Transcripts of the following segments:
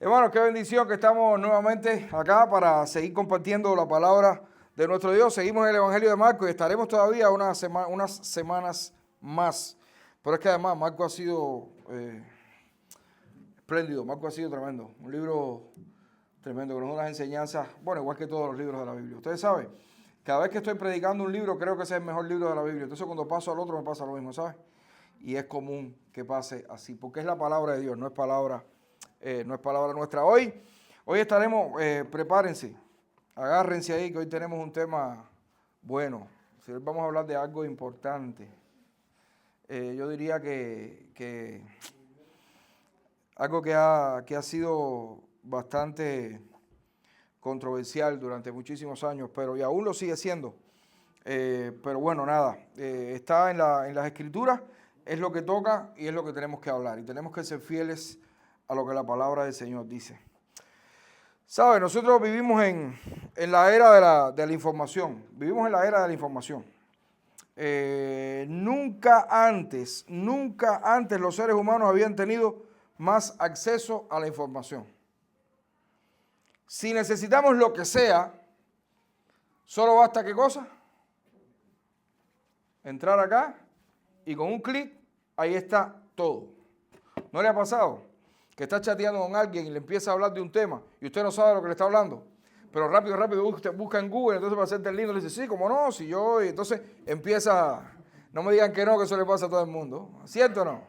Hermanos, qué bendición que estamos nuevamente acá para seguir compartiendo la palabra de nuestro Dios. Seguimos en el Evangelio de Marcos y estaremos todavía unas semanas más. Pero es que además Marcos ha sido espléndido, Marcos ha sido tremendo. Un libro tremendo, con unas enseñanzas, bueno, igual que todos los libros de la Biblia. Ustedes saben, cada vez que estoy predicando un libro, creo que ese es el mejor libro de la Biblia. Entonces cuando paso al otro me pasa lo mismo, ¿sabes? Y es común que pase así, porque es la palabra de Dios, no es palabra nuestra. Hoy estaremos, prepárense, agárrense ahí, que hoy tenemos un tema bueno. Hoy vamos a hablar de algo importante. Yo diría que algo que ha sido bastante controversial durante muchísimos años, pero y aún lo sigue siendo. Pero bueno, nada, está en las Escrituras, es lo que toca y es lo que tenemos que hablar. Y tenemos que ser fieles a lo que la palabra del Señor dice. ¿Sabe? Nosotros vivimos en la era de la información. Vivimos en la era de la información. Nunca antes los seres humanos habían tenido más acceso a la información. Si necesitamos lo que sea, solo basta, ¿qué cosa? Entrar acá y con un clic, ahí está todo. ¿No le ha pasado que está chateando con alguien y le empieza a hablar de un tema y usted no sabe de lo que le está hablando? Pero rápido usted busca en Google, entonces para hacerte el lindo le dice, sí, cómo no, si yo, y entonces empieza, no me digan que no, que eso le pasa a todo el mundo, ¿cierto o no?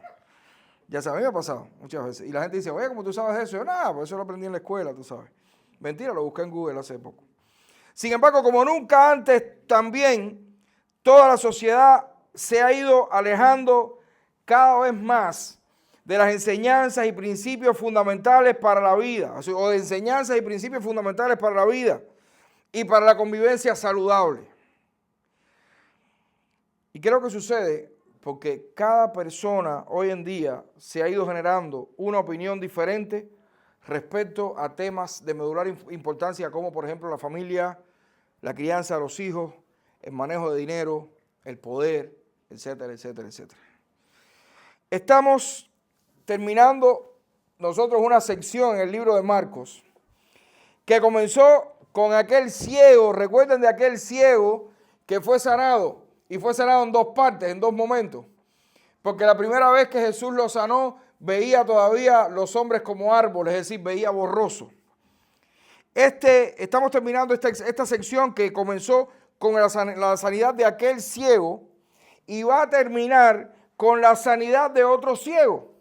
Ya sabes, a mí me ha pasado muchas veces. Y la gente dice, oye, ¿cómo tú sabes eso? Yo, nada, pues eso lo aprendí en la escuela, tú sabes. Mentira, lo busqué en Google hace poco. Sin embargo, como nunca antes, también toda la sociedad se ha ido alejando cada vez más de las enseñanzas y principios fundamentales para la vida, o de enseñanzas y principios fundamentales para la vida y para la convivencia saludable. ¿Y qué es lo que sucede? Porque cada persona hoy en día se ha ido generando una opinión diferente respecto a temas de medular importancia, como por ejemplo la familia, la crianza de los hijos, el manejo de dinero, el poder, etcétera, etcétera, etcétera. Estamos terminando nosotros una sección en el libro de Marcos que comenzó con aquel ciego. Recuerden de aquel ciego que fue sanado, y fue sanado en dos partes, en dos momentos, porque la primera vez que Jesús lo sanó veía todavía los hombres como árboles, es decir, veía borroso. Estamos terminando esta sección que comenzó con la sanidad de aquel ciego y va a terminar con la sanidad de otro ciego.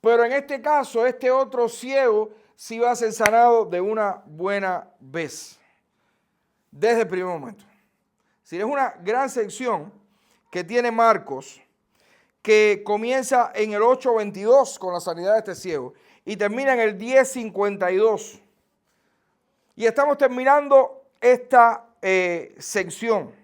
Pero en este caso, este otro ciego sí va a ser sanado de una buena vez, desde el primer momento. Si es una gran sección que tiene Marcos, que comienza en el 8:22 con la sanidad de este ciego y termina en el 10:52. Y estamos terminando esta sección.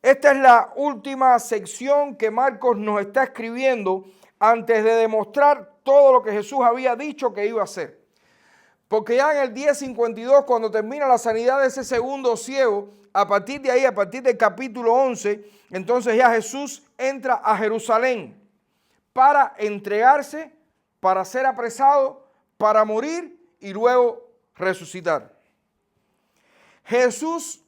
Esta es la última sección que Marcos nos está escribiendo antes de demostrar todo lo que Jesús había dicho que iba a hacer. Porque ya en el 10:52, cuando termina la sanidad de ese segundo ciego, a partir de ahí, a partir del capítulo 11, entonces ya Jesús entra a Jerusalén para entregarse, para ser apresado, para morir y luego resucitar. Jesús,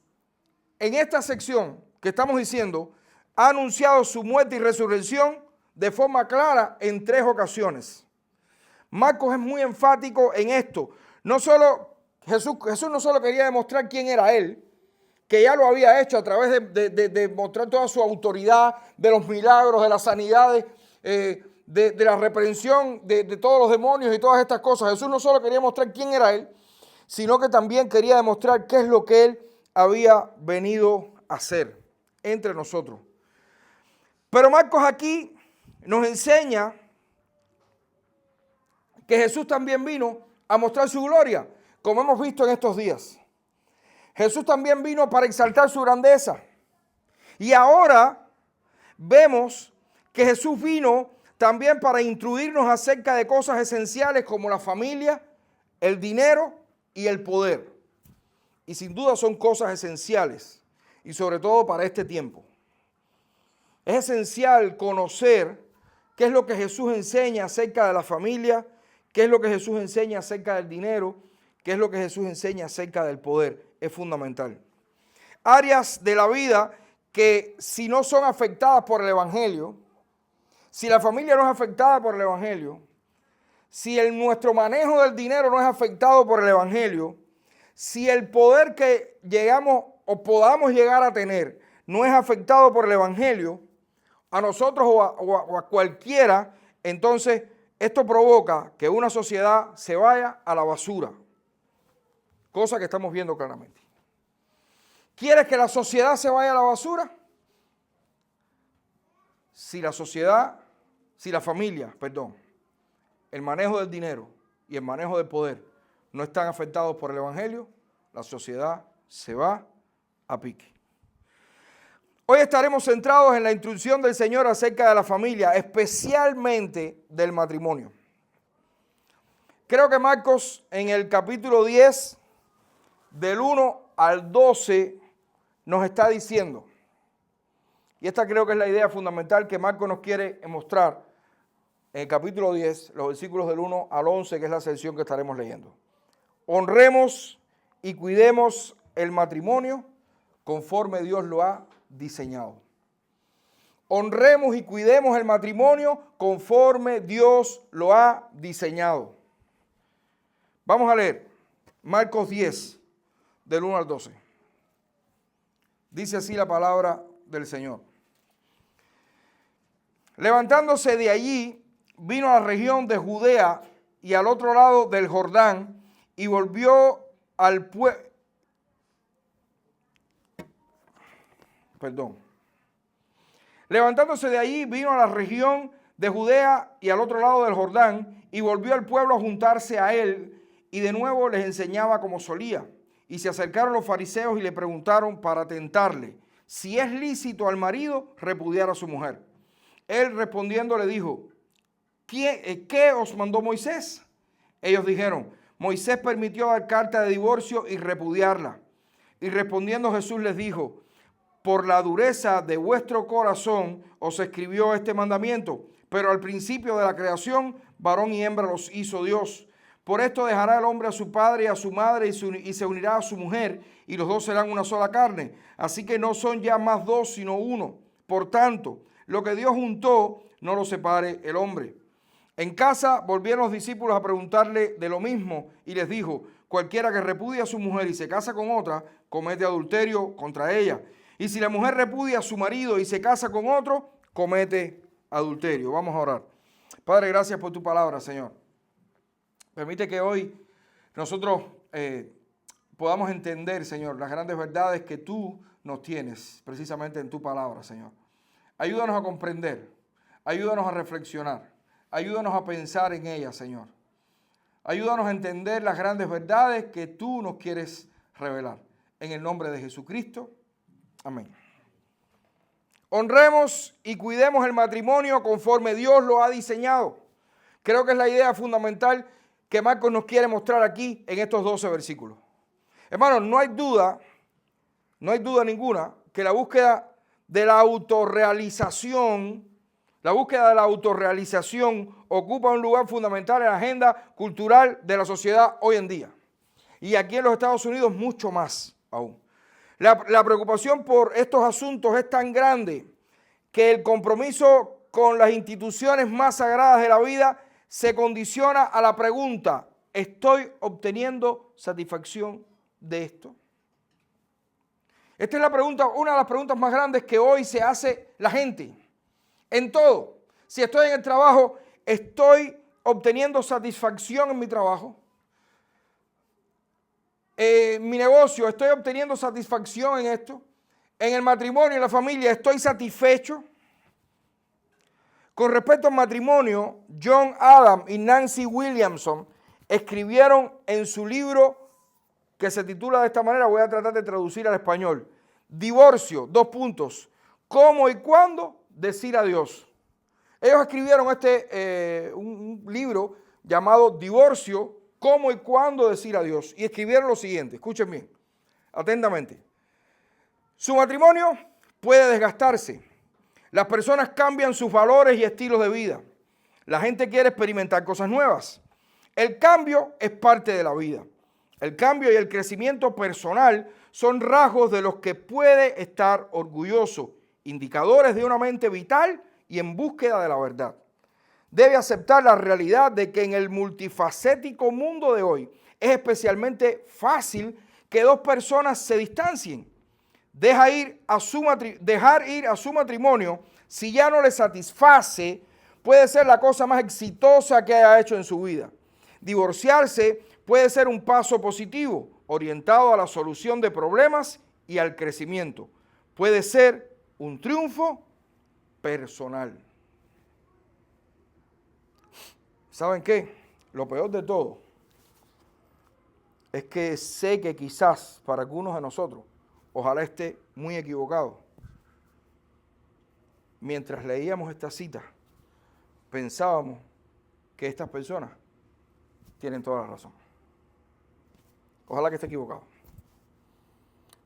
en esta sección que estamos diciendo, ha anunciado su muerte y resurrección de forma clara en 3 ocasiones. Marcos es muy enfático en esto. No solo Jesús no solo quería demostrar quién era él, que ya lo había hecho a través de mostrar toda su autoridad, de los milagros, de las sanidades, de la reprensión de todos los demonios y todas estas cosas. Jesús no solo quería mostrar quién era él, sino que también quería demostrar qué es lo que él había venido a hacer entre nosotros. Pero Marcos aquí nos enseña que Jesús también vino a mostrar su gloria, como hemos visto en estos días. Jesús también vino para exaltar su grandeza. Y ahora vemos que Jesús vino también para instruirnos acerca de cosas esenciales como la familia, el dinero y el poder. Y sin duda son cosas esenciales, y sobre todo para este tiempo. Es esencial conocer qué es lo que Jesús enseña acerca de la familia, ¿Qué es lo que Jesús enseña acerca del dinero? ¿Qué es lo que Jesús enseña acerca del poder? Es fundamental. Áreas de la vida que si no son afectadas por el Evangelio, si la familia no es afectada por el Evangelio, si nuestro manejo del dinero no es afectado por el Evangelio, si el poder que llegamos o podamos llegar a tener no es afectado por el Evangelio, a nosotros o a cualquiera, entonces esto provoca que una sociedad se vaya a la basura, cosa que estamos viendo claramente. ¿Quieres que la sociedad se vaya a la basura? Si la familia, el manejo del dinero y el manejo del poder no están afectados por el Evangelio, la sociedad se va a pique. Hoy estaremos centrados en la instrucción del Señor acerca de la familia, especialmente del matrimonio. Creo que Marcos en el capítulo 10, del 1 al 12, nos está diciendo, y esta creo que es la idea fundamental que Marcos nos quiere mostrar en el capítulo 10, los versículos del 1 al 11, que es la sección que estaremos leyendo. Honremos y cuidemos el matrimonio conforme Dios lo ha diseñado. Honremos y cuidemos el matrimonio conforme Dios lo ha diseñado. Vamos a leer Marcos 10, del 1 al 12. Dice así la palabra del Señor. Levantándose de allí, vino a la región de Judea y al otro lado del Jordán y volvió al pueblo. Levantándose de allí, vino a la región de Judea y al otro lado del Jordán y volvió al pueblo a juntarse a él y de nuevo les enseñaba como solía. Y se acercaron los fariseos y le preguntaron para tentarle si es lícito al marido repudiar a su mujer. Él respondiendo le dijo, ¿qué os mandó Moisés? Ellos dijeron, Moisés permitió dar carta de divorcio y repudiarla. Y respondiendo Jesús les dijo, por la dureza de vuestro corazón os escribió este mandamiento, pero al principio de la creación, varón y hembra los hizo Dios. Por esto dejará el hombre a su padre y a su madre y se unirá a su mujer, y los dos serán una sola carne. Así que no son ya más dos, sino uno. Por tanto, lo que Dios juntó, no lo separe el hombre. En casa volvieron los discípulos a preguntarle de lo mismo, y les dijo, cualquiera que repudie a su mujer y se casa con otra, comete adulterio contra ella. Y si la mujer repudia a su marido y se casa con otro, comete adulterio. Vamos a orar. Padre, gracias por tu palabra, Señor. Permite que hoy nosotros podamos entender, Señor, las grandes verdades que tú nos tienes precisamente en tu palabra, Señor. Ayúdanos a comprender, ayúdanos a reflexionar, ayúdanos a pensar en ellas, Señor. Ayúdanos a entender las grandes verdades que tú nos quieres revelar. En el nombre de Jesucristo. Amén. Honremos y cuidemos el matrimonio conforme Dios lo ha diseñado. Creo que es la idea fundamental que Marcos nos quiere mostrar aquí en estos 12 versículos. Hermanos, no hay duda ninguna que la búsqueda de la autorrealización ocupa un lugar fundamental en la agenda cultural de la sociedad hoy en día. Y aquí en los Estados Unidos mucho más aún. La preocupación por estos asuntos es tan grande que el compromiso con las instituciones más sagradas de la vida se condiciona a la pregunta, ¿estoy obteniendo satisfacción de esto? Esta es la pregunta, una de las preguntas más grandes que hoy se hace la gente en todo. Si estoy en el trabajo, ¿estoy obteniendo satisfacción en mi trabajo? Mi negocio, ¿estoy obteniendo satisfacción en esto? En el matrimonio, en la familia, ¿estoy satisfecho? Con respecto al matrimonio, John Adam y Nancy Williamson escribieron en su libro que se titula de esta manera, voy a tratar de traducir al español, Divorcio, : ¿cómo y cuándo decir adiós? Ellos escribieron un libro llamado Divorcio, ¿cómo y cuándo decir adiós? Y escribieron lo siguiente, escuchen bien, atentamente. Su matrimonio puede desgastarse. Las personas cambian sus valores y estilos de vida. La gente quiere experimentar cosas nuevas. El cambio es parte de la vida. El cambio y el crecimiento personal son rasgos de los que puede estar orgulloso, indicadores de una mente vital y en búsqueda de la verdad. Debe aceptar la realidad de que en el multifacético mundo de hoy es especialmente fácil que dos personas se distancien. Dejar ir a su matrimonio, si ya no le satisface, puede ser la cosa más exitosa que haya hecho en su vida. Divorciarse puede ser un paso positivo, orientado a la solución de problemas y al crecimiento. Puede ser un triunfo personal. ¿Saben qué? Lo peor de todo es que sé que quizás para algunos de nosotros, ojalá esté muy equivocado, mientras leíamos esta cita, pensábamos que estas personas tienen toda la razón. Ojalá que esté equivocado.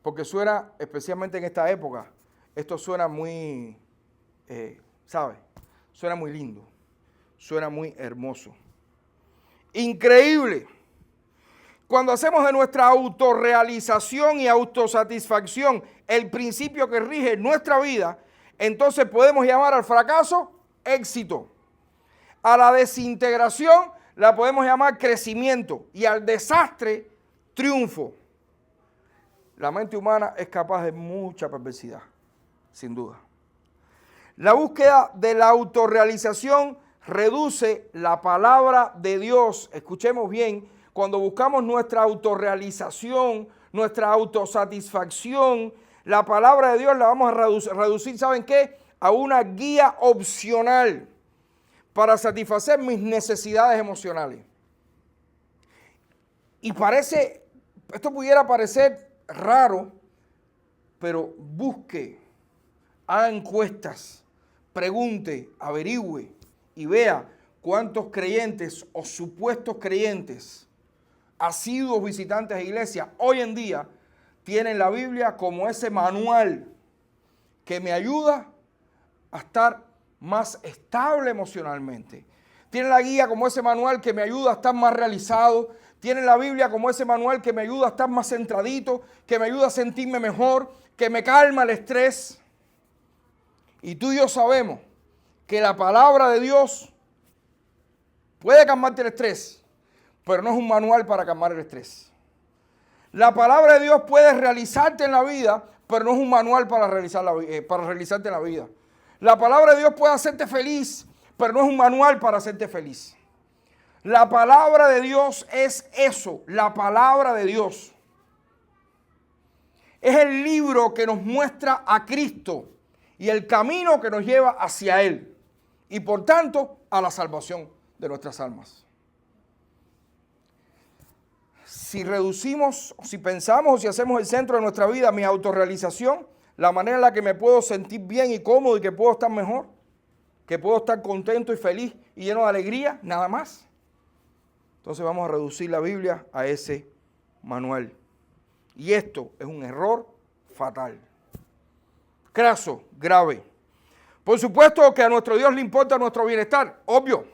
Porque suena, especialmente en esta época, esto suena muy, ¿sabe? Suena muy lindo, suena muy hermoso. Increíble. Cuando hacemos de nuestra autorrealización y autosatisfacción el principio que rige nuestra vida, entonces podemos llamar al fracaso éxito. A la desintegración la podemos llamar crecimiento y al desastre triunfo. La mente humana es capaz de mucha perversidad, sin duda. La búsqueda de la autorrealización reduce la palabra de Dios. Escuchemos bien, cuando buscamos nuestra autorrealización, nuestra autosatisfacción, la palabra de Dios la vamos a reducir, ¿saben qué? A una guía opcional para satisfacer mis necesidades emocionales. Y esto pudiera parecer raro, pero busque, haga encuestas, pregunte, averigüe y vea cuántos creyentes o supuestos creyentes, asiduos visitantes de iglesia, hoy en día tienen la Biblia como ese manual que me ayuda a estar más estable emocionalmente. Tienen la guía como ese manual que me ayuda a estar más realizado. Tienen la Biblia como ese manual que me ayuda a estar más centradito, que me ayuda a sentirme mejor, que me calma el estrés. Y tú y yo sabemos que la palabra de Dios puede calmarte el estrés, pero no es un manual para calmar el estrés. La palabra de Dios puede realizarte en la vida, pero no es un manual para realizarte en la vida. La palabra de Dios puede hacerte feliz, pero no es un manual para hacerte feliz. La palabra de Dios es eso, la palabra de Dios. Es el libro que nos muestra a Cristo y el camino que nos lleva hacia Él y por tanto a la salvación de nuestras almas. Si reducimos, si pensamos o si hacemos el centro de nuestra vida mi autorrealización, la manera en la que me puedo sentir bien y cómodo y que puedo estar mejor, que puedo estar contento y feliz y lleno de alegría, nada más. Entonces vamos a reducir la Biblia a ese manual. Y esto es un error fatal. Craso, grave. Por supuesto que a nuestro Dios le importa nuestro bienestar, obvio.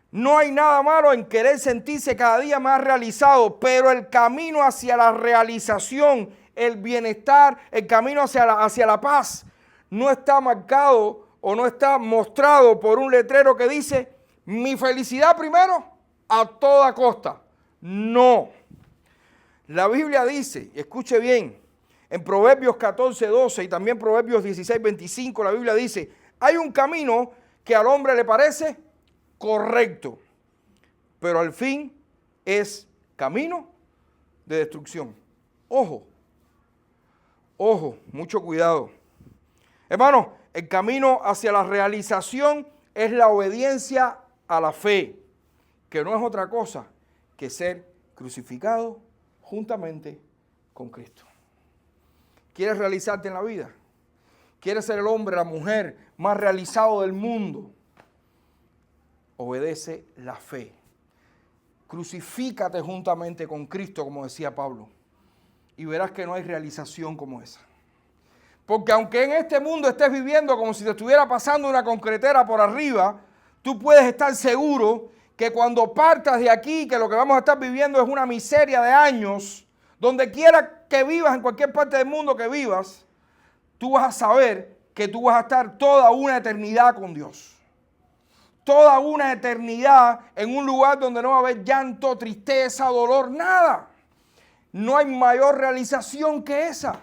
No hay nada malo en querer sentirse cada día más realizado, pero el camino hacia la realización, el bienestar, el camino hacia la paz, no está marcado o no está mostrado por un letrero que dice, mi felicidad primero a toda costa. No. La Biblia dice, escuche bien, en Proverbios 14:12 y también Proverbios 16:25, la Biblia dice, hay un camino que al hombre le parece correcto, pero al fin es camino de destrucción. Ojo, mucho cuidado. Hermano, el camino hacia la realización es la obediencia a la fe, que no es otra cosa que ser crucificado juntamente con Cristo. ¿Quieres realizarte en la vida? ¿Quieres ser el hombre, la mujer más realizado del mundo? Obedece la fe. Crucifícate juntamente con Cristo, como decía Pablo, y verás que no hay realización como esa. Porque aunque en este mundo estés viviendo como si te estuviera pasando una concretera por arriba, tú puedes estar seguro que cuando partas de aquí, que lo que vamos a estar viviendo es una miseria de años, donde quiera que vivas, en cualquier parte del mundo que vivas, tú vas a saber que tú vas a estar toda una eternidad con Dios. Toda una eternidad en un lugar donde no va a haber llanto, tristeza, dolor, nada. No hay mayor realización que esa.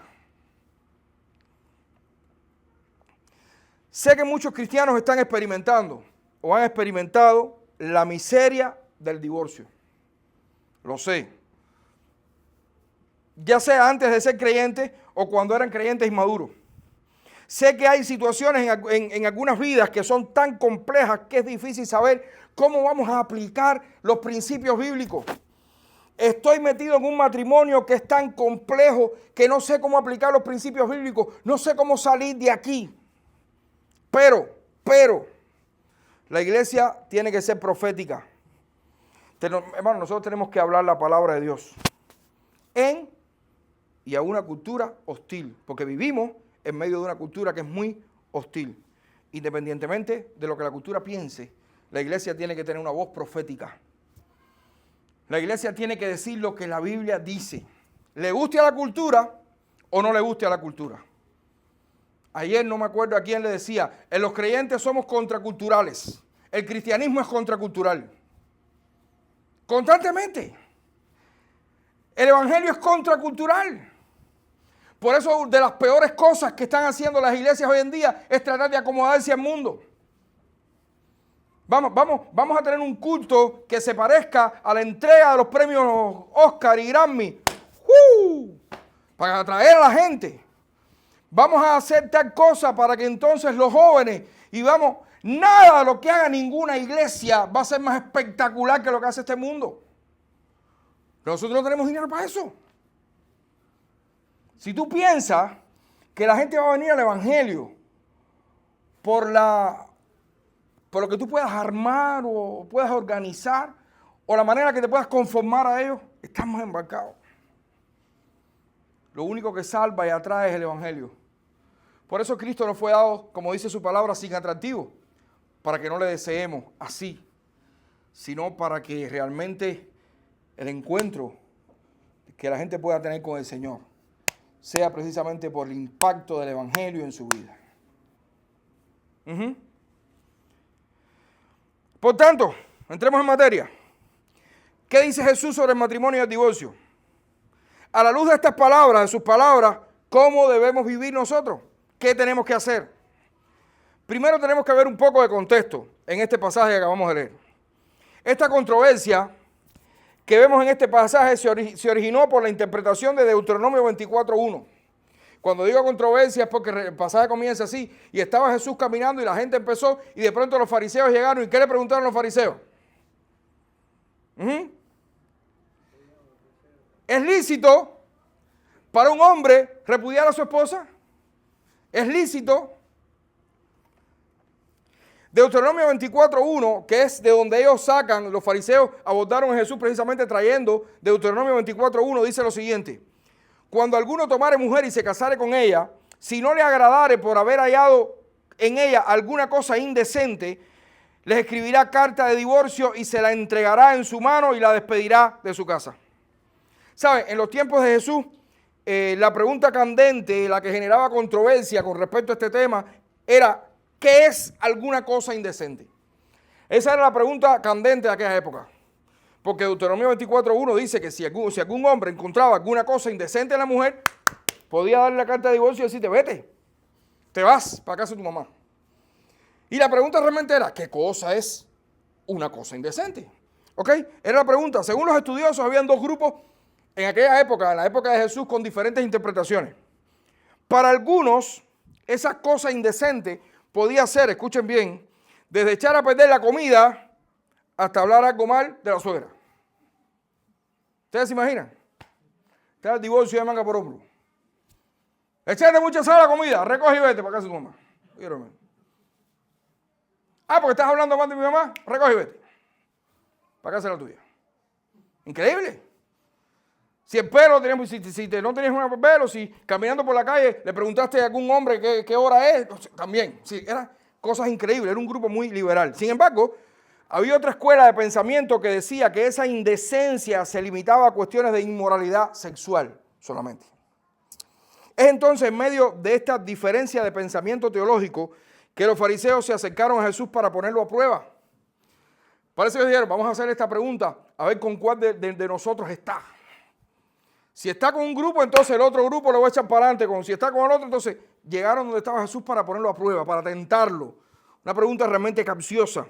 Sé que muchos cristianos están experimentando o han experimentado la miseria del divorcio. Lo sé. Ya sea antes de ser creyentes o cuando eran creyentes inmaduros. Sé que hay situaciones en algunas vidas que son tan complejas que es difícil saber cómo vamos a aplicar los principios bíblicos. Estoy metido en un matrimonio que es tan complejo que no sé cómo aplicar los principios bíblicos, no sé cómo salir de aquí. Pero, la iglesia tiene que ser profética. Hermano, nosotros tenemos que hablar la palabra de Dios en y a una cultura hostil, porque vivimos en medio de una cultura que es muy hostil. Independientemente de lo que la cultura piense, la iglesia tiene que tener una voz profética. La iglesia tiene que decir lo que la Biblia dice. Le guste a la cultura o no le guste a la cultura. Ayer no me acuerdo a quién le decía, en los creyentes somos contraculturales. El cristianismo es contracultural. Constantemente. El evangelio es contracultural. Por eso de las peores cosas que están haciendo las iglesias hoy en día es tratar de acomodarse al mundo. Vamos a tener un culto que se parezca a la entrega de los premios Oscar y Grammy. Para atraer a la gente. Vamos a hacer tal cosa para que entonces los jóvenes nada de lo que haga ninguna iglesia va a ser más espectacular que lo que hace este mundo. Nosotros no tenemos dinero para eso. Si tú piensas que la gente va a venir al evangelio por lo que tú puedas armar o puedas organizar o la manera que te puedas conformar a ellos, estamos embarcados. Lo único que salva y atrae es el evangelio. Por eso Cristo nos fue dado, como dice su palabra, sin atractivo, para que no le deseemos así, sino para que realmente el encuentro que la gente pueda tener con el Señor sea precisamente por el impacto del evangelio en su vida. Por tanto, entremos en materia. ¿Qué dice Jesús sobre el matrimonio y el divorcio? A la luz de estas palabras, de sus palabras, ¿cómo debemos vivir nosotros? ¿Qué tenemos que hacer? Primero tenemos que ver un poco de contexto en este pasaje que acabamos de leer. Esta controversia que vemos en este pasaje se originó por la interpretación de Deuteronomio 24:1. Cuando digo controversia es porque el pasaje comienza así, y estaba Jesús caminando y la gente empezó, y de pronto los fariseos llegaron, ¿y qué le preguntaron los fariseos? ¿Es lícito para un hombre repudiar a su esposa? ¿Es lícito? Deuteronomio 24:1, que es de donde ellos sacan, los fariseos abordaron a Jesús precisamente trayendo Deuteronomio 24:1, dice lo siguiente: cuando alguno tomare mujer y se casare con ella, si no le agradare por haber hallado en ella alguna cosa indecente, les escribirá carta de divorcio y se la entregará en su mano y la despedirá de su casa. ¿Saben? En los tiempos de Jesús, la pregunta candente, la que generaba controversia con respecto a este tema, era: ¿qué es alguna cosa indecente? Esa era la pregunta candente de aquella época. Porque Deuteronomio 24:1 dice que si algún hombre encontraba alguna cosa indecente en la mujer, podía darle la carta de divorcio y decirte: vete, te vas para casa de tu mamá. Y la pregunta realmente era: ¿qué cosa es una cosa indecente? ¿Ok? Era la pregunta. Según los estudiosos, habían dos grupos en aquella época, en la época de Jesús, con diferentes interpretaciones. Para algunos, esa cosa indecente podía ser, escuchen bien, desde echar a perder la comida hasta hablar algo mal de la suegra. ¿Ustedes se imaginan? Está el divorcio de manga por hombro. Echarle mucha sal a la comida, recoge y vete para casa de tu mamá. Porque estás hablando mal de mi mamá, recoge y vete para casa de la tuya. Increíble. Si el pelo, si no tenías un pelo, si caminando por la calle le preguntaste a algún hombre qué hora es, también. Sí, eran cosas increíbles, era un grupo muy liberal. Sin embargo, Había otra escuela de pensamiento que decía que esa indecencia se limitaba a cuestiones de inmoralidad sexual solamente. Es entonces en medio de esta diferencia de pensamiento teológico que los fariseos se acercaron a Jesús para ponerlo a prueba. Parece que dijeron, vamos a hacer esta pregunta, a ver con cuál de nosotros está. Si está con un grupo, entonces el otro grupo lo va a echar para adelante. Si está con el otro, entonces llegaron donde estaba Jesús para ponerlo a prueba, para tentarlo. Una pregunta realmente capciosa.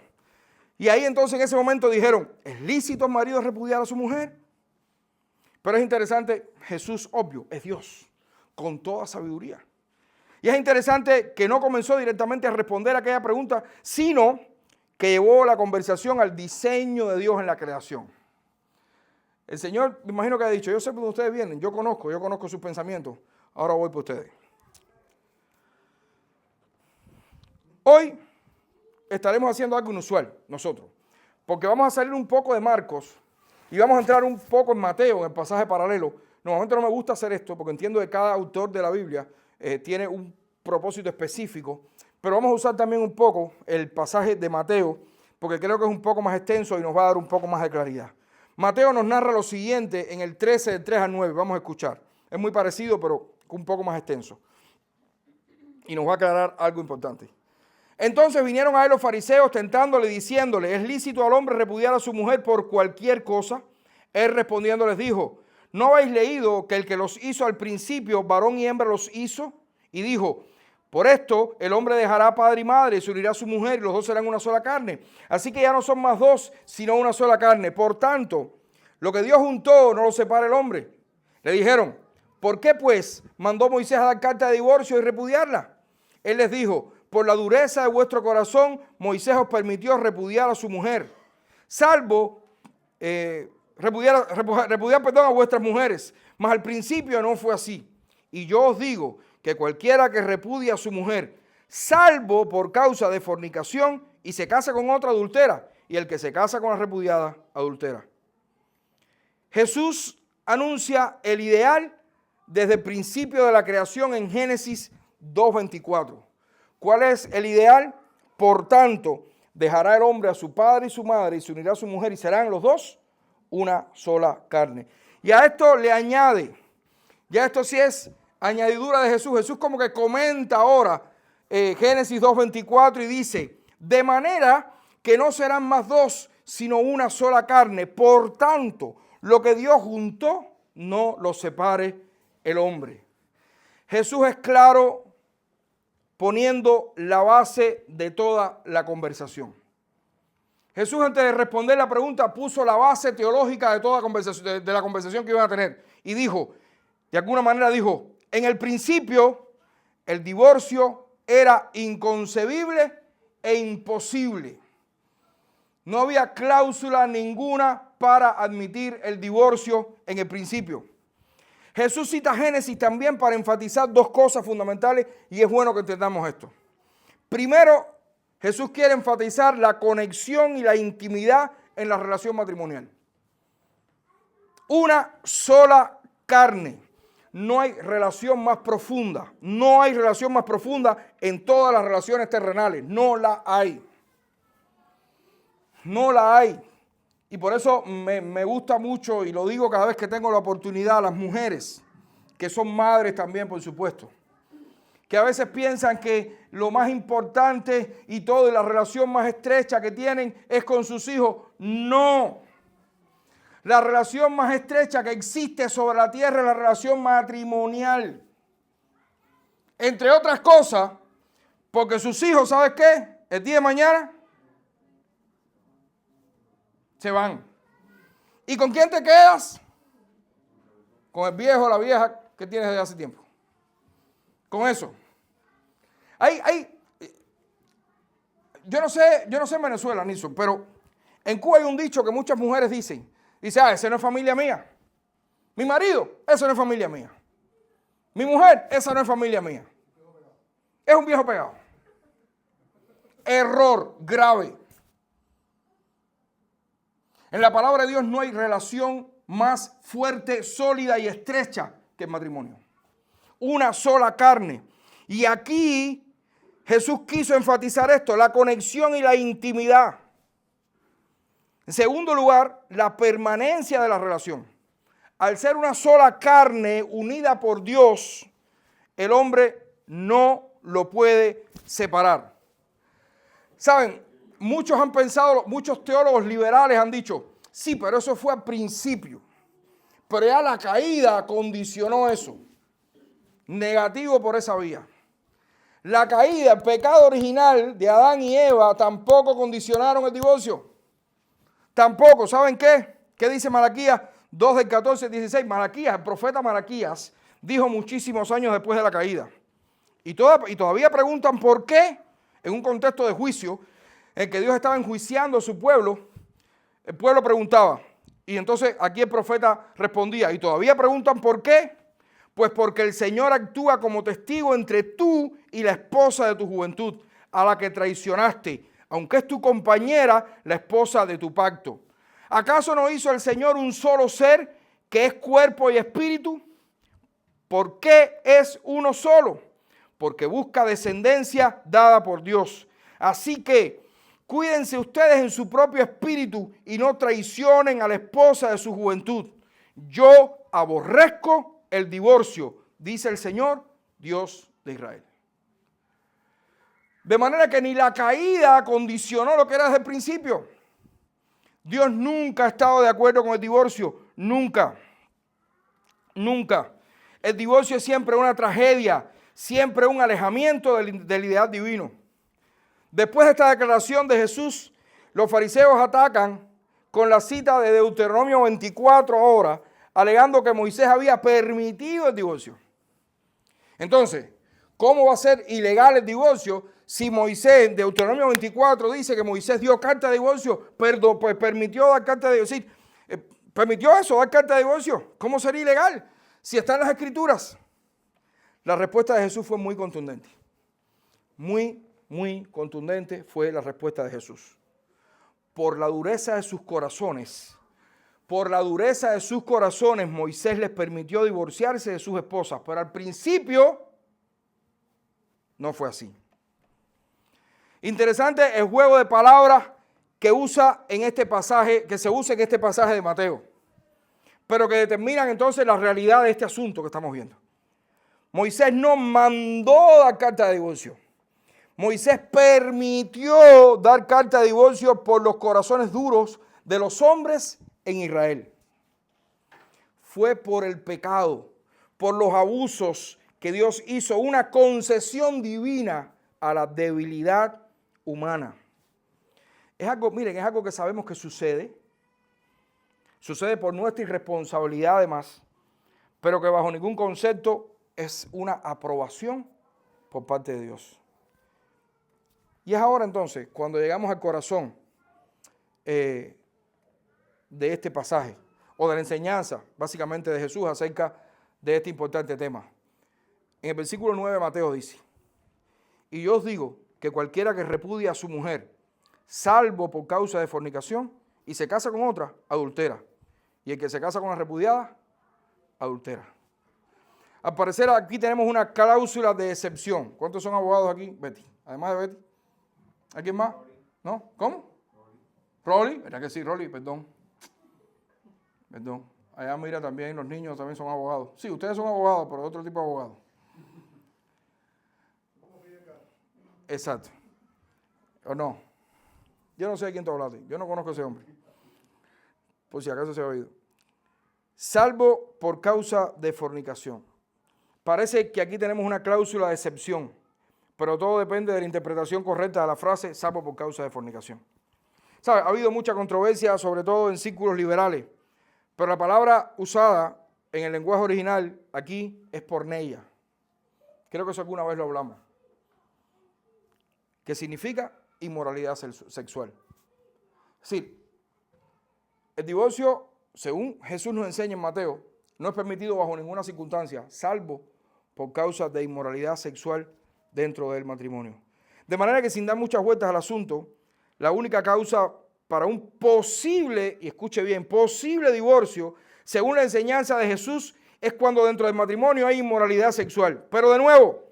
Y ahí entonces en ese momento dijeron, ¿es lícito al marido repudiar a su mujer? Pero es interesante, Jesús, obvio, es Dios, con toda sabiduría. Y es interesante que no comenzó directamente a responder a aquella pregunta, sino que llevó la conversación al diseño de Dios en la creación. El Señor, me imagino que ha dicho, yo sé por dónde ustedes vienen, yo conozco sus pensamientos, ahora voy por ustedes. Hoy estaremos haciendo algo inusual nosotros, porque vamos a salir un poco de Marcos y vamos a entrar un poco en Mateo, en el pasaje paralelo. Normalmente no me gusta hacer esto porque entiendo que cada autor de la Biblia tiene un propósito específico, pero vamos a usar también un poco el pasaje de Mateo, porque creo que es un poco más extenso y nos va a dar un poco más de claridad. Mateo nos narra lo siguiente en el 13, del 3 al 9, vamos a escuchar. Es muy parecido, pero un poco más extenso. Y nos va a aclarar algo importante. Entonces vinieron a él los fariseos tentándole, diciéndole, ¿es lícito al hombre repudiar a su mujer por cualquier cosa? Él respondiendo les dijo, ¿no habéis leído que el que los hizo al principio, varón y hembra los hizo? Y dijo, por esto el hombre dejará padre y madre y se unirá a su mujer y los dos serán una sola carne. Así que ya no son más dos, sino una sola carne. Por tanto, lo que Dios juntó no lo separa el hombre. Le dijeron, ¿por qué pues mandó Moisés a dar carta de divorcio y repudiarla? Él les dijo, por la dureza de vuestro corazón, Moisés os permitió repudiar a su mujer, salvo repudiar a vuestras mujeres. Mas al principio no fue así. Y yo os digo que cualquiera que repudie a su mujer, salvo por causa de fornicación, y se casa con otra adultera, y el que se casa con la repudiada, adultera. Jesús anuncia el ideal desde el principio de la creación en Génesis 2:24. ¿Cuál es el ideal? Por tanto, dejará el hombre a su padre y su madre y se unirá a su mujer y serán los dos una sola carne. Y a esto le añade, ya esto sí es añadidura de Jesús. Jesús como que comenta ahora Génesis 2:24 y dice, de manera que no serán más dos, sino una sola carne. Por tanto, lo que Dios juntó, no lo separe el hombre. Jesús es claro poniendo la base de toda la conversación. Jesús, antes de responder la pregunta, puso la base teológica de toda conversación, de la conversación que iban a tener. Y dijo, de alguna manera dijo, en el principio el divorcio era inconcebible e imposible. No había cláusula ninguna para admitir el divorcio en el principio. Jesús cita Génesis también para enfatizar dos cosas fundamentales y es bueno que entendamos esto. Primero, Jesús quiere enfatizar la conexión y la intimidad en la relación matrimonial. Una sola carne. No hay relación más profunda. No hay relación más profunda en todas las relaciones terrenales. No la hay. No la hay. Y por eso me gusta mucho, y lo digo cada vez que tengo la oportunidad, a las mujeres, que son madres también, por supuesto, que a veces piensan que lo más importante y todo, y la relación más estrecha que tienen es con sus hijos. No. La relación más estrecha que existe sobre la tierra es la relación matrimonial. Entre otras cosas, porque sus hijos, ¿sabes qué? El día de mañana se van. ¿Y con quién te quedas? Con el viejo o la vieja que tienes desde hace tiempo. Con eso. Yo no sé en Venezuela, Nilson, pero en Cuba hay un dicho que muchas mujeres dicen, esa no es familia mía. Mi marido, esa no es familia mía. Mi mujer, esa no es familia mía. Es un viejo pegado. Error grave. En la palabra de Dios no hay relación más fuerte, sólida y estrecha que el matrimonio. Una sola carne. Y aquí Jesús quiso enfatizar esto, la conexión y la intimidad. En segundo lugar, la permanencia de la relación. Al ser una sola carne unida por Dios, el hombre no lo puede separar. Saben, muchos han pensado, muchos teólogos liberales han dicho, sí, pero eso fue al principio. Pero ya la caída condicionó eso. Negativo por esa vía. La caída, el pecado original de Adán y Eva tampoco condicionaron el divorcio. Tampoco, ¿saben qué? ¿Qué dice Malaquías 2 del 14 al 16? Malaquías, el profeta Malaquías, dijo muchísimos años después de la caída. Y todavía preguntan por qué, en un contexto de juicio, en que Dios estaba enjuiciando a su pueblo, el pueblo preguntaba. Y entonces aquí el profeta respondía, y todavía preguntan por qué. Pues porque el Señor actúa como testigo entre tú y la esposa de tu juventud, a la que traicionaste, aunque es tu compañera, la esposa de tu pacto. ¿Acaso no hizo el Señor un solo ser que es cuerpo y espíritu? ¿Por qué es uno solo? Porque busca descendencia dada por Dios. Así que cuídense ustedes en su propio espíritu y no traicionen a la esposa de su juventud. Yo aborrezco el divorcio, dice el Señor, Dios de Israel. De manera que ni la caída condicionó lo que era desde el principio. Dios nunca ha estado de acuerdo con el divorcio, nunca, nunca. El divorcio es siempre una tragedia, siempre un alejamiento del ideal divino. Después de esta declaración de Jesús, los fariseos atacan con la cita de Deuteronomio 24 ahora, alegando que Moisés había permitido el divorcio. Entonces, ¿cómo va a ser ilegal el divorcio si Moisés, en Deuteronomio 24, dice que Moisés dio carta de divorcio? Perdón, pues permitió dar carta de divorcio. ¿Permitió eso, dar carta de divorcio? ¿Cómo sería ilegal si está en las Escrituras? La respuesta de Jesús fue muy contundente. Muy contundente fue la respuesta de Jesús. Por la dureza de sus corazones, Moisés les permitió divorciarse de sus esposas, pero al principio no fue así. Interesante el juego de palabras que usa en este pasaje, que se usa en este pasaje de Mateo, pero que determinan entonces la realidad de este asunto que estamos viendo. Moisés no mandó dar carta de divorcio. Moisés permitió dar carta de divorcio por los corazones duros de los hombres en Israel. Fue por el pecado, por los abusos que Dios hizo, una concesión divina a la debilidad humana. Es algo, miren, es algo que sabemos que sucede por nuestra irresponsabilidad además, pero que bajo ningún concepto es una aprobación por parte de Dios. Y es ahora entonces, cuando llegamos al corazón de este pasaje, o de la enseñanza, básicamente, de Jesús acerca de este importante tema. En el versículo 9 de Mateo dice, y yo os digo que cualquiera que repudia a su mujer, salvo por causa de fornicación, y se casa con otra, adultera. Y el que se casa con la repudiada, adultera. Al parecer aquí tenemos una cláusula de excepción. ¿Cuántos son abogados aquí? Betty. Además de Betty. ¿Alguien más? ¿No? ¿Cómo? Rolly. ¿Verdad que sí, Rolly? Perdón. Allá mira también, los niños también son abogados. Sí, ustedes son abogados, pero otro tipo de abogados. Exacto. ¿O no? Yo no sé de quién te hablaste. Yo no conozco a ese hombre. Por si acaso se ha oído. Salvo por causa de fornicación. Parece que aquí tenemos una cláusula de excepción, pero todo depende de la interpretación correcta de la frase, salvo por causa de fornicación. ¿Sabe? Ha habido mucha controversia, sobre todo en círculos liberales, pero la palabra usada en el lenguaje original aquí es porneia. Creo que eso alguna vez lo hablamos. Que significa inmoralidad sexual. Es decir, el divorcio, según Jesús nos enseña en Mateo, no es permitido bajo ninguna circunstancia, salvo por causa de inmoralidad sexual dentro del matrimonio. De manera que, sin dar muchas vueltas al asunto, la única causa para un posible, y escuche bien, posible divorcio, según la enseñanza de Jesús, es cuando dentro del matrimonio hay inmoralidad sexual. Pero de nuevo,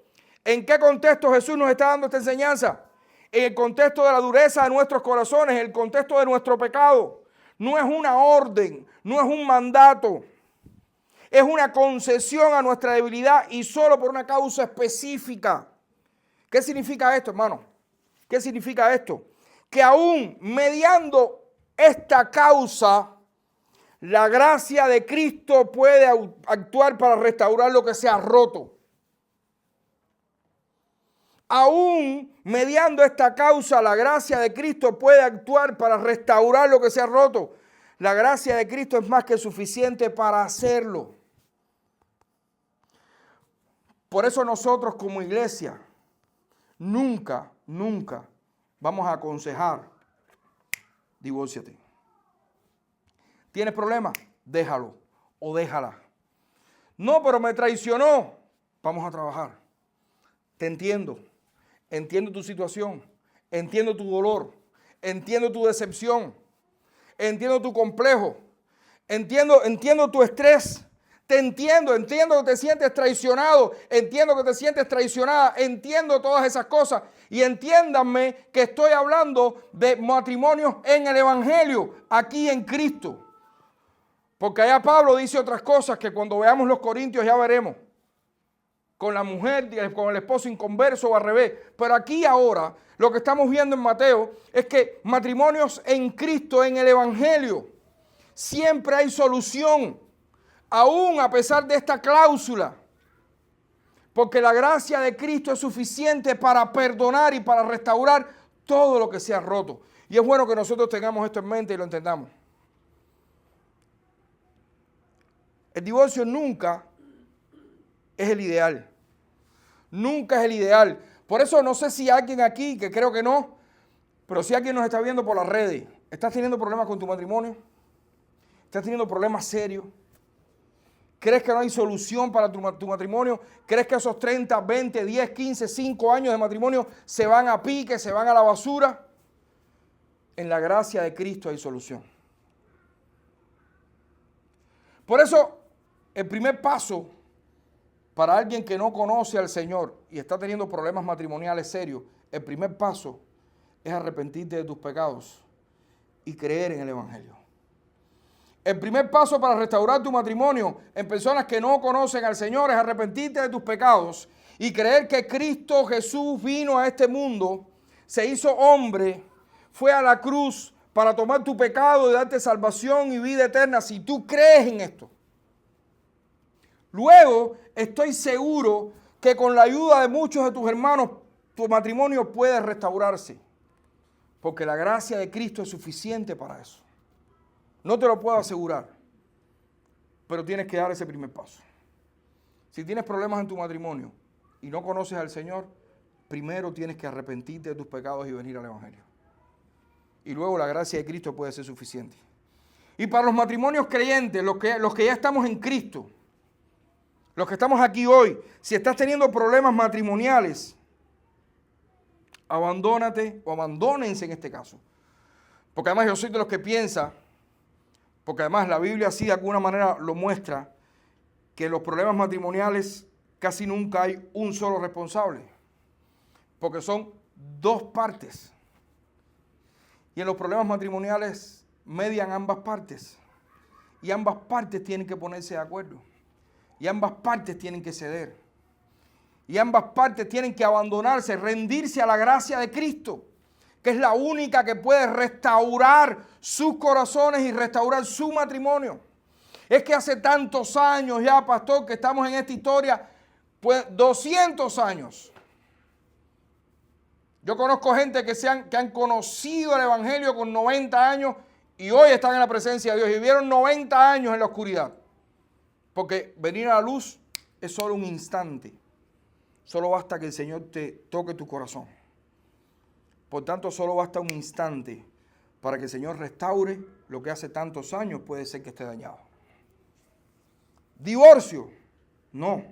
¿en qué contexto Jesús nos está dando esta enseñanza? En el contexto de la dureza de nuestros corazones, en el contexto de nuestro pecado. No es una orden, no es un mandato. Es una concesión a nuestra debilidad y solo por una causa específica. ¿Qué significa esto, hermano? ¿Qué significa esto? Que aún mediando esta causa, la gracia de Cristo puede actuar para restaurar lo que se ha roto. Aún mediando esta causa, la gracia de Cristo puede actuar para restaurar lo que se ha roto. La gracia de Cristo es más que suficiente para hacerlo. Por eso nosotros como iglesia nunca vamos a aconsejar, divórciate. ¿Tienes problemas? Déjalo o déjala. No, pero me traicionó. Vamos a trabajar. Te entiendo. Entiendo tu situación. Entiendo tu dolor. Entiendo tu decepción. Entiendo tu complejo. Entiendo tu estrés. Te entiendo que te sientes traicionado, entiendo que te sientes traicionada, entiendo todas esas cosas y entiéndanme que estoy hablando de matrimonios en el Evangelio, aquí en Cristo. Porque allá Pablo dice otras cosas que cuando veamos los Corintios ya veremos. Con la mujer, con el esposo inconverso o al revés. Pero aquí ahora lo que estamos viendo en Mateo es que matrimonios en Cristo, en el Evangelio, siempre hay solución. Aún a pesar de esta cláusula, porque la gracia de Cristo es suficiente para perdonar y para restaurar todo lo que se ha roto. Y es bueno que nosotros tengamos esto en mente y lo entendamos. El divorcio nunca es el ideal. Nunca es el ideal. Por eso no sé si alguien aquí, que creo que no, pero si alguien nos está viendo por las redes, ¿estás teniendo problemas con tu matrimonio? ¿Estás teniendo problemas serios? ¿Crees que no hay solución para tu matrimonio? ¿Crees que esos 30, 20, 10, 15, 5 años de matrimonio se van a pique, se van a la basura? En la gracia de Cristo hay solución. Por eso, el primer paso para alguien que no conoce al Señor y está teniendo problemas matrimoniales serios, el primer paso es arrepentirte de tus pecados y creer en el Evangelio. El primer paso para restaurar tu matrimonio en personas que no conocen al Señor es arrepentirte de tus pecados y creer que Cristo Jesús vino a este mundo, se hizo hombre, fue a la cruz para tomar tu pecado y darte salvación y vida eterna si tú crees en esto. Luego, estoy seguro que con la ayuda de muchos de tus hermanos, tu matrimonio puede restaurarse, porque la gracia de Cristo es suficiente para eso. No te lo puedo asegurar, pero tienes que dar ese primer paso. Si tienes problemas en tu matrimonio y no conoces al Señor, primero tienes que arrepentirte de tus pecados y venir al Evangelio. Y luego la gracia de Cristo puede ser suficiente. Y para los matrimonios creyentes, los que ya estamos en Cristo, los que estamos aquí hoy, si estás teniendo problemas matrimoniales, abandónate o abandónense en este caso. Porque además yo soy de los que piensa, porque además la Biblia sí de alguna manera lo muestra, que en los problemas matrimoniales casi nunca hay un solo responsable, porque son dos partes. Y en los problemas matrimoniales median ambas partes. Y ambas partes tienen que ponerse de acuerdo. Y ambas partes tienen que ceder. Y ambas partes tienen que abandonarse, rendirse a la gracia de Cristo, que es la única que puede restaurar sus corazones y restaurar su matrimonio. Es que hace tantos años ya, pastor, que estamos en esta historia, pues 200 años. Yo conozco gente que han conocido el Evangelio con 90 años y hoy están en la presencia de Dios y vivieron 90 años en la oscuridad. Porque venir a la luz es solo un instante. Solo basta que el Señor te toque tu corazón. Por tanto, solo basta un instante para que el Señor restaure lo que hace tantos años puede ser que esté dañado. Divorcio. No.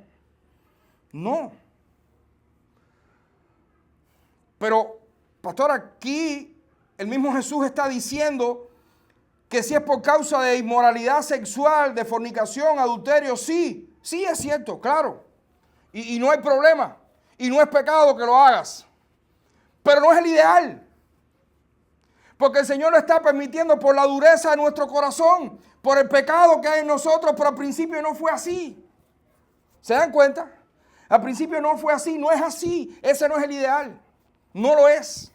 Pero, pastor, aquí el mismo Jesús está diciendo que si es por causa de inmoralidad sexual, de fornicación, adulterio, sí es cierto, claro. Y no hay problema. Y no es pecado que lo hagas. Pero no es el ideal. Porque el Señor lo está permitiendo por la dureza de nuestro corazón, por el pecado que hay en nosotros, pero al principio no fue así. ¿Se dan cuenta? Al principio no fue así, no es así. Ese no es el ideal. No lo es.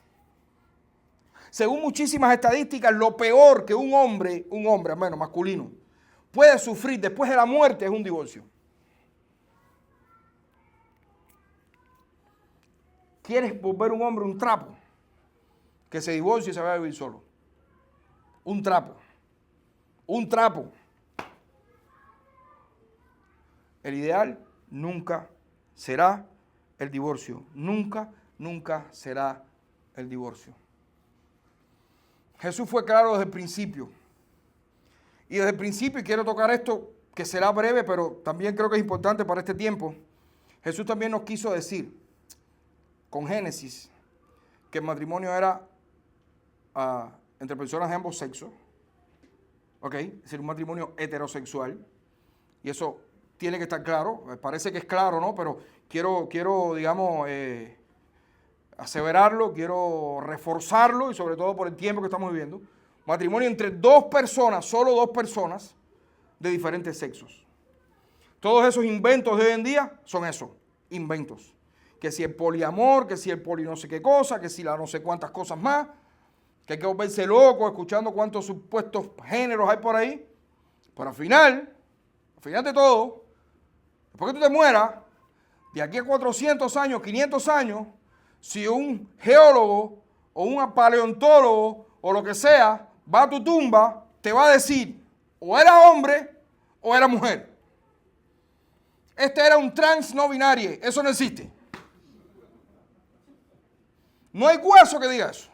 Según muchísimas estadísticas, lo peor que un hombre, al menos masculino, puede sufrir después de la muerte es un divorcio. ¿Quieres volver un hombre un trapo? Que se divorcie y se vaya a vivir solo. Un trapo. Un trapo. El ideal nunca será el divorcio. Nunca, nunca será el divorcio. Jesús fue claro desde el principio. Y desde el principio, y quiero tocar esto, que será breve, pero también creo que es importante para este tiempo. Jesús también nos quiso decir, con Génesis, que el matrimonio era entre personas de ambos sexos. ¿Ok? Es decir, un matrimonio heterosexual. Y eso tiene que estar claro. Parece que es claro, ¿no? Pero quiero digamos, aseverarlo, quiero reforzarlo, y sobre todo por el tiempo que estamos viviendo. Matrimonio entre dos personas, solo dos personas de diferentes sexos. Todos esos inventos de hoy en día son eso, inventos. Que si el poliamor, que si el poli no sé qué cosa, que si la no sé cuántas cosas más, que hay que volverse loco escuchando cuántos supuestos géneros hay por ahí. Pero al final de todo, después que tú te mueras, de aquí a 400 años, 500 años, si un geólogo o un paleontólogo o lo que sea va a tu tumba, te va a decir, o era hombre o era mujer. Este era un trans no binario, eso no existe. No hay hueso que diga eso.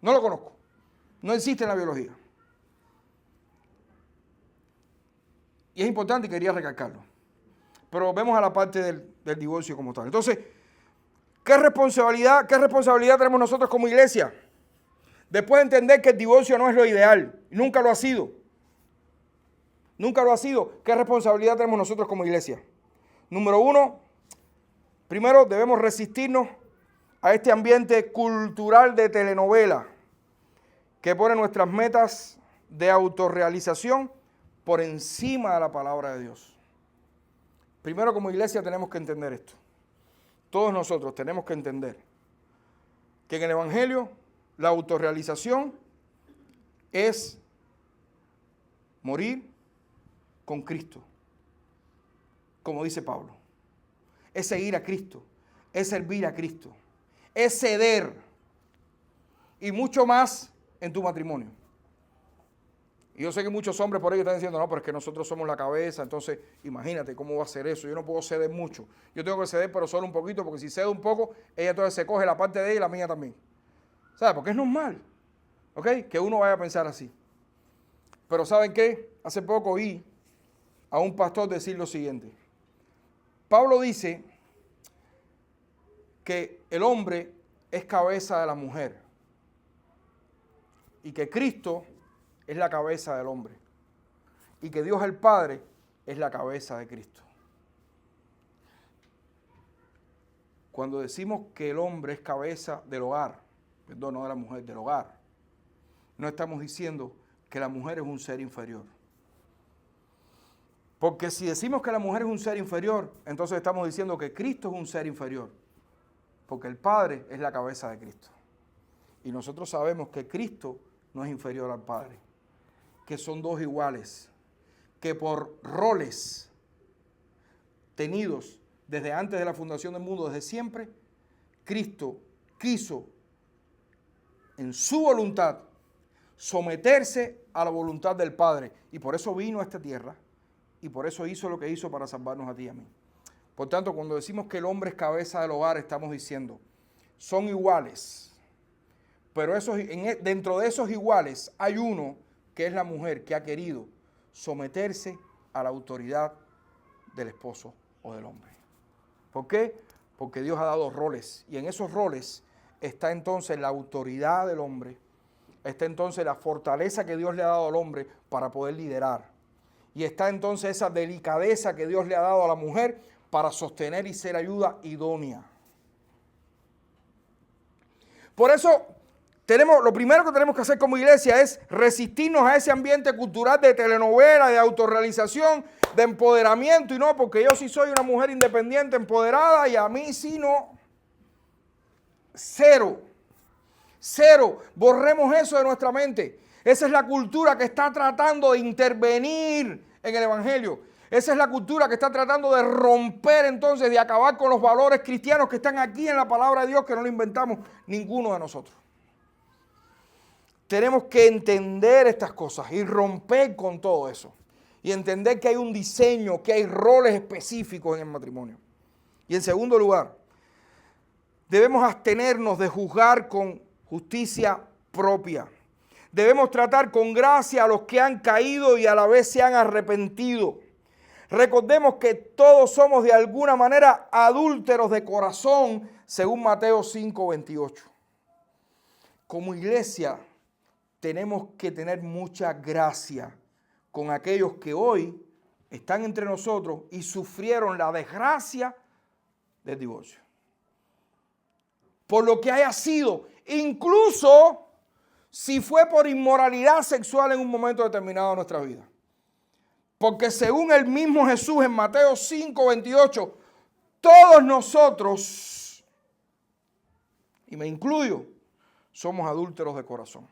No lo conozco. No existe en la biología. Y es importante y quería recalcarlo. Pero vemos a la parte del divorcio como tal. Entonces, ¿qué responsabilidad tenemos nosotros como iglesia? Después de entender que el divorcio no es lo ideal, nunca lo ha sido. Nunca lo ha sido. ¿Qué responsabilidad tenemos nosotros como iglesia? Número uno, primero debemos resistirnos a este ambiente cultural de telenovela que pone nuestras metas de autorrealización por encima de la palabra de Dios. Primero, como iglesia tenemos que entender esto. Todos nosotros tenemos que entender que en el Evangelio la autorrealización es morir con Cristo, como dice Pablo. Es seguir a Cristo, es servir a Cristo, es ceder, y mucho más en tu matrimonio. Y yo sé que muchos hombres por ahí están diciendo, no, pero es que nosotros somos la cabeza, entonces imagínate cómo va a ser eso. Yo no puedo ceder mucho. Yo tengo que ceder, pero solo un poquito, porque si cedo un poco, ella entonces se coge la parte de ella y la mía también. ¿Sabes? Porque es normal, ¿ok? Que uno vaya a pensar así. Pero ¿saben qué? Hace poco oí a un pastor decir lo siguiente. Pablo dice que el hombre es cabeza de la mujer y que Cristo es la cabeza del hombre y que Dios el Padre es la cabeza de Cristo. Cuando decimos que el hombre es cabeza del hogar, perdón, no de la mujer, del hogar, no estamos diciendo que la mujer es un ser inferior. Porque si decimos que la mujer es un ser inferior, entonces estamos diciendo que Cristo es un ser inferior. Porque el Padre es la cabeza de Cristo. Y nosotros sabemos que Cristo no es inferior al Padre. Que son dos iguales. Que por roles tenidos desde antes de la fundación del mundo, desde siempre, Cristo quiso en su voluntad someterse a la voluntad del Padre. Y por eso vino a esta tierra. Y por eso hizo lo que hizo para salvarnos a ti y a mí. Por tanto, cuando decimos que el hombre es cabeza del hogar, estamos diciendo, son iguales. Pero dentro de esos iguales hay uno que es la mujer que ha querido someterse a la autoridad del esposo o del hombre. ¿Por qué? Porque Dios ha dado roles. Y en esos roles está entonces la autoridad del hombre. Está entonces la fortaleza que Dios le ha dado al hombre para poder liderar. Y está entonces esa delicadeza que Dios le ha dado a la mujer para sostener y ser ayuda idónea. Por eso lo primero que tenemos que hacer como iglesia es resistirnos a ese ambiente cultural de telenovela, de autorrealización, de empoderamiento, y no, porque yo sí soy una mujer independiente, empoderada, y a mí sí no. Cero. Borremos eso de nuestra mente. Esa es la cultura que está tratando de intervenir en el evangelio. Esa es la cultura que está tratando de romper entonces, de acabar con los valores cristianos que están aquí en la palabra de Dios, que no lo inventamos ninguno de nosotros. Tenemos que entender estas cosas y romper con todo eso. Y entender que hay un diseño, que hay roles específicos en el matrimonio. Y en segundo lugar, debemos abstenernos de juzgar con justicia propia. Debemos tratar con gracia a los que han caído y a la vez se han arrepentido. Recordemos que todos somos de alguna manera adúlteros de corazón, según Mateo 5:28. Como iglesia, tenemos que tener mucha gracia con aquellos que hoy están entre nosotros y sufrieron la desgracia del divorcio. Por lo que haya sido, incluso si fue por inmoralidad sexual en un momento determinado de nuestra vida. Porque según el mismo Jesús en Mateo 5:28, todos nosotros, y me incluyo, somos adúlteros de corazón.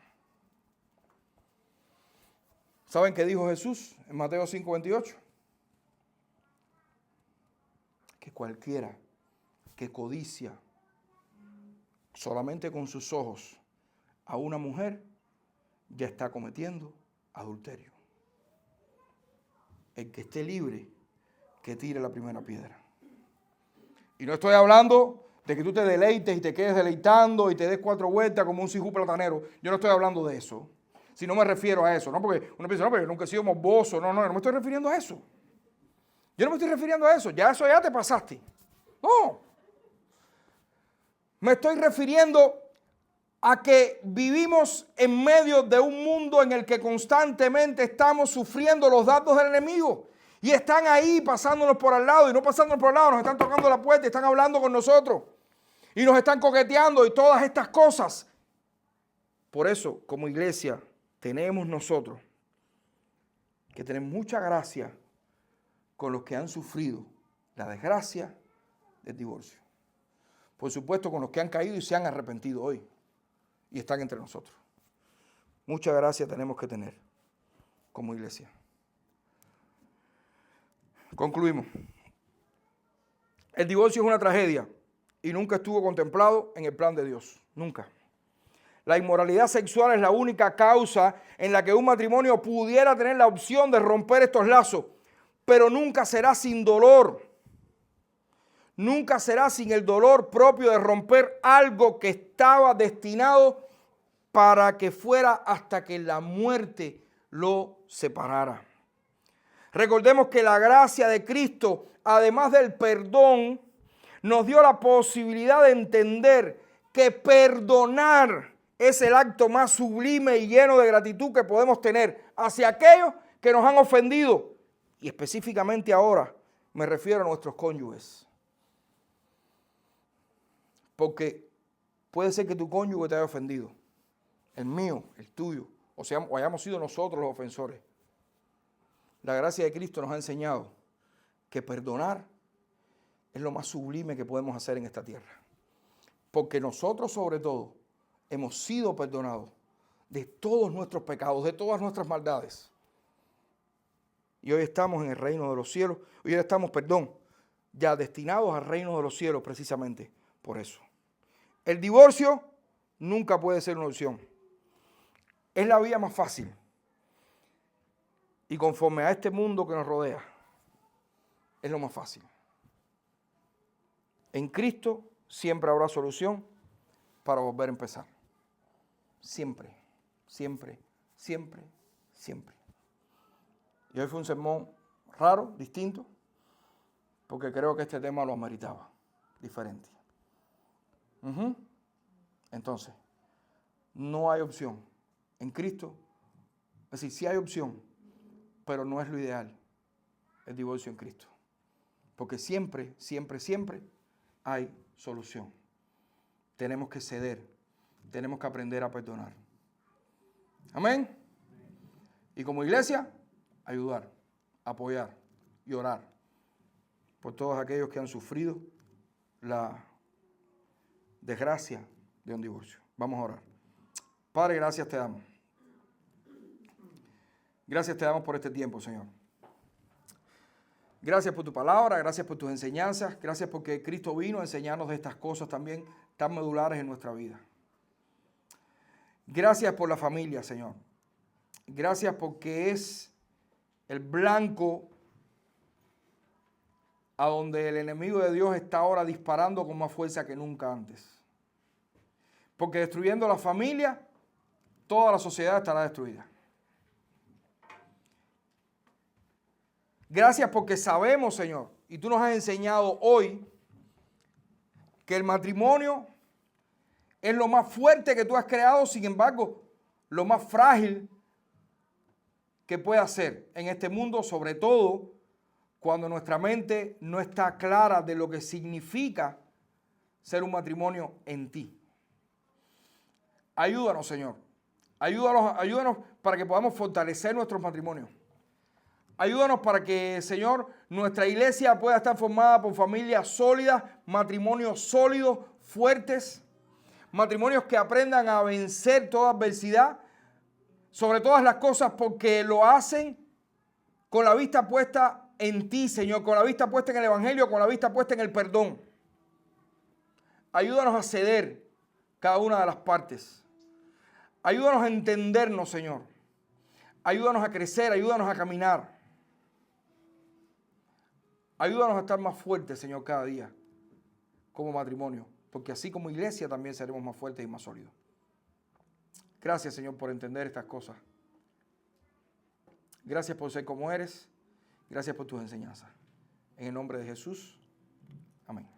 ¿Saben qué dijo Jesús en Mateo 5:28? Que cualquiera que codicia solamente con sus ojos a una mujer ya está cometiendo adulterio. El que esté libre, que tire la primera piedra. Y no estoy hablando de que tú te deleites y te quedes deleitando y te des 4 vueltas como un sijú platanero. Yo no estoy hablando de eso. Si no me refiero a eso, ¿no? Porque uno piensa, no, pero yo nunca he sido morboso. No me estoy refiriendo a eso. Yo no me estoy refiriendo a eso. Ya eso ya te pasaste. No. Me estoy refiriendo a que vivimos en medio de un mundo en el que constantemente estamos sufriendo los dardos del enemigo. Y están ahí pasándonos por al lado y no pasándonos por al lado. Nos están tocando la puerta y están hablando con nosotros. Y nos están coqueteando y todas estas cosas. Por eso, como iglesia, tenemos nosotros que tener mucha gracia con los que han sufrido la desgracia del divorcio. Por supuesto, con los que han caído y se han arrepentido hoy y están entre nosotros. Mucha gracia tenemos que tener como iglesia. Concluimos. El divorcio es una tragedia y nunca estuvo contemplado en el plan de Dios. Nunca. La inmoralidad sexual es la única causa en la que un matrimonio pudiera tener la opción de romper estos lazos, pero nunca será sin dolor. Nunca será sin el dolor propio de romper algo que estaba destinado para que fuera hasta que la muerte lo separara. Recordemos que la gracia de Cristo, además del perdón, nos dio la posibilidad de entender que perdonar es el acto más sublime y lleno de gratitud que podemos tener hacia aquellos que nos han ofendido. Y específicamente ahora me refiero a nuestros cónyuges. Porque puede ser que tu cónyuge te haya ofendido, el mío, el tuyo, o hayamos sido nosotros los ofensores. La gracia de Cristo nos ha enseñado que perdonar es lo más sublime que podemos hacer en esta tierra. Porque nosotros, sobre todo, hemos sido perdonados de todos nuestros pecados, de todas nuestras maldades. Y hoy estamos en el reino de los cielos. Hoy estamos, ya destinados al reino de los cielos precisamente por eso. El divorcio nunca puede ser una opción. Es la vía más fácil. Y conforme a este mundo que nos rodea, es lo más fácil. En Cristo siempre habrá solución para volver a empezar. Siempre, siempre, siempre, siempre. Y hoy fue un sermón raro, distinto, porque creo que este tema lo ameritaba, diferente. Entonces, no hay opción. En Cristo, es decir, sí hay opción, pero no es lo ideal el divorcio en Cristo. Porque siempre, siempre, siempre hay solución. Tenemos que ceder tenemos que aprender a perdonar. Amén. Y como iglesia, ayudar, apoyar y orar por todos aquellos que han sufrido la desgracia de un divorcio. Vamos a orar. Padre, gracias te damos. Gracias te damos por este tiempo, Señor. Gracias por tu palabra, gracias por tus enseñanzas, gracias porque Cristo vino a enseñarnos de estas cosas también tan medulares en nuestra vida. Gracias por la familia, Señor. Gracias porque es el blanco a donde el enemigo de Dios está ahora disparando con más fuerza que nunca antes. Porque destruyendo la familia, toda la sociedad estará destruida. Gracias porque sabemos, Señor, y tú nos has enseñado hoy que el matrimonio es lo más fuerte que tú has creado, sin embargo, lo más frágil que puede ser en este mundo, sobre todo cuando nuestra mente no está clara de lo que significa ser un matrimonio en ti. Ayúdanos, Señor. Ayúdanos para que podamos fortalecer nuestros matrimonios. Ayúdanos para que, Señor, nuestra iglesia pueda estar formada por familias sólidas, matrimonios sólidos, fuertes, matrimonios que aprendan a vencer toda adversidad, sobre todas las cosas, porque lo hacen con la vista puesta en ti, Señor, con la vista puesta en el Evangelio, con la vista puesta en el perdón. Ayúdanos a ceder cada una de las partes. Ayúdanos a entendernos, Señor. Ayúdanos a crecer, ayúdanos a caminar. Ayúdanos a estar más fuertes, Señor, cada día como matrimonio, porque así como iglesia también seremos más fuertes y más sólidos. Gracias, Señor, por entender estas cosas. Gracias por ser como eres. Gracias por tus enseñanzas. En el nombre de Jesús. Amén.